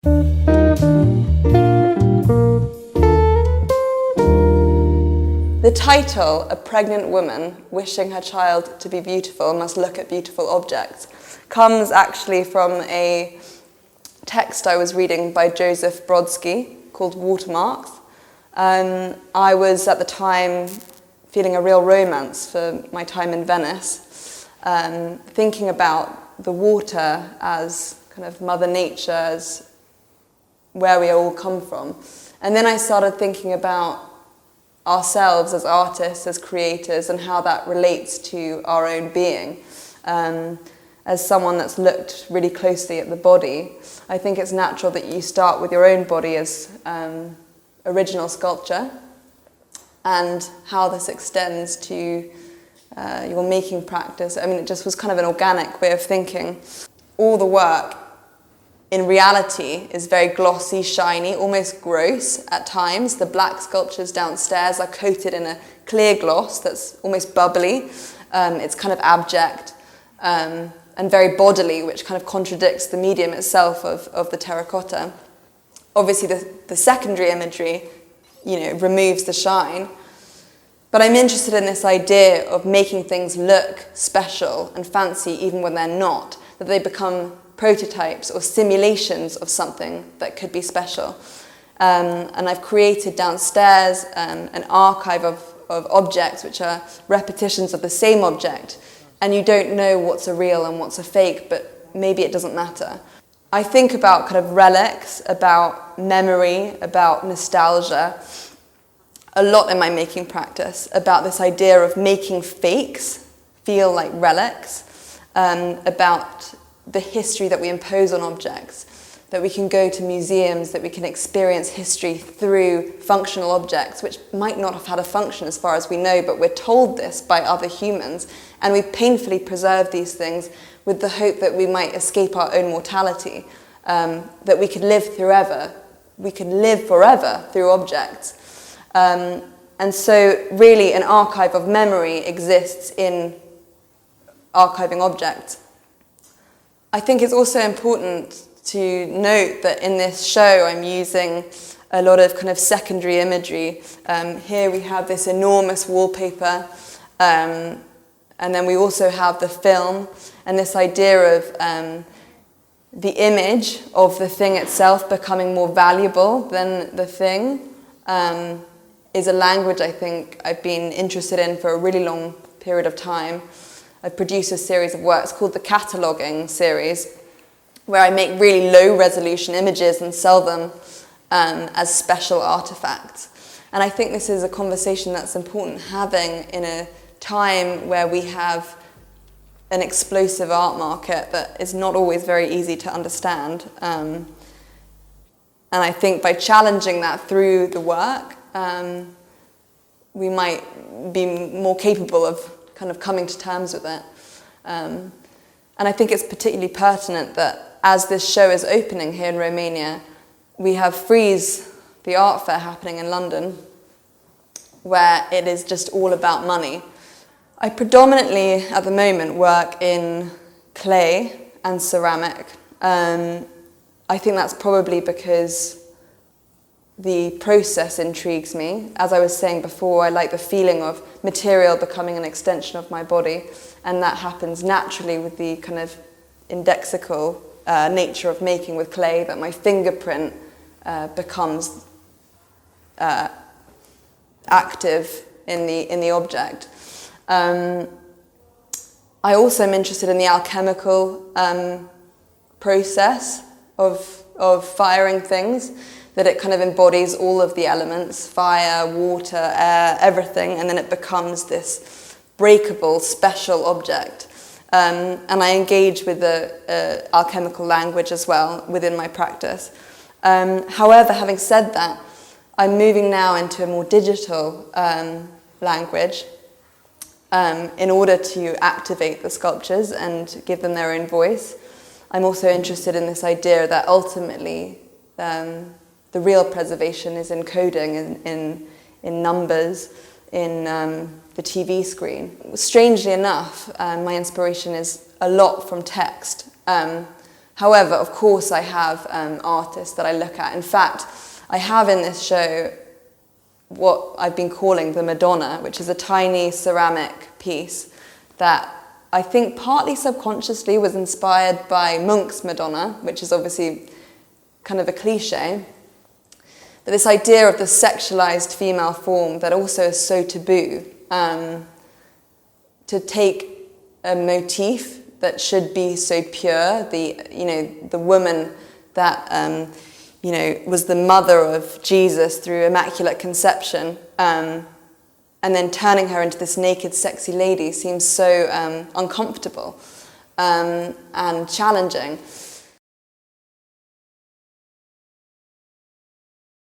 The title, A Pregnant Woman Wishing Her Child to Be Beautiful Must Look at Beautiful Objects, comes actually from a text I was reading by Joseph Brodsky called Watermarks. I was at the time feeling a real romance for my time in Venice, thinking about the water as kind of Mother Nature, as where we all come from. And then I started thinking about ourselves as artists, as creators, and how that relates to our own being. As someone that's looked really closely at the body, I think it's natural that you start with your own body as original sculpture, and how this extends to your making practice. I mean, it just was kind of an organic way of thinking. All the work, in reality, is very glossy, shiny, almost gross at times. The black sculptures downstairs are coated in a clear gloss that's almost bubbly. It's kind of abject and very bodily, which kind of contradicts the medium itself of the terracotta. Obviously, the secondary imagery, removes the shine. But I'm interested in this idea of making things look special and fancy even when they're not, that they become prototypes or simulations of something that could be special. And I've created downstairs an archive of objects which are repetitions of the same object, and you don't know what's a real and what's a fake, but maybe it doesn't matter. I think about kind of relics, about memory, about nostalgia, a lot in my making practice, about this idea of making fakes feel like relics, about the history that we impose on objects, that we can go to museums, that we can experience history through functional objects, which might not have had a function as far as we know, but we're told this by other humans, and we painfully preserve these things with the hope that we might escape our own mortality, that we could live forever through objects. And so really an archive of memory exists in archiving objects. I think it's also important to note that in this show I'm using a lot of kind of secondary imagery. Here we have this enormous wallpaper, and then we also have the film, and this idea of the image of the thing itself becoming more valuable than the thing is a language I think I've been interested in for a really long period of time. I've produced a series of works called the Cataloguing series, where I make really low-resolution images and sell them as special artifacts. And I think this is a conversation that's important having in a time where we have an explosive art market that is not always very easy to understand. And I think by challenging that through the work, we might be more capable of kind of coming to terms with it. And I think it's particularly pertinent that as this show is opening here in Romania, we have Frieze, the art fair happening in London, where it is just all about money. I predominantly, at the moment, work in clay and ceramic. I think that's probably because the process intrigues me. As I was saying before, I like the feeling of material becoming an extension of my body, and that happens naturally with the kind of indexical nature of making with clay, that my fingerprint becomes active in the object. I also am interested in the alchemical process of firing things, that it kind of embodies all of the elements, fire, water, air, everything, and then it becomes this breakable, special object. And I engage with the alchemical language as well within my practice. However, having said that, I'm moving now into a more digital language in order to activate the sculptures and give them their own voice. I'm also interested in this idea that ultimately the real preservation is in coding, in numbers, in the TV screen. Strangely enough, my inspiration is a lot from text. However, of course, I have artists that I look at. In fact, I have in this show what I've been calling the Madonna, which is a tiny ceramic piece that I think partly subconsciously was inspired by Munch's Madonna, which is obviously kind of a cliche. But this idea of the sexualized female form that also is so taboo, to take a motif that should be so pure, the woman that was the mother of Jesus through Immaculate Conception, and then turning her into this naked, sexy lady seems so uncomfortable and challenging.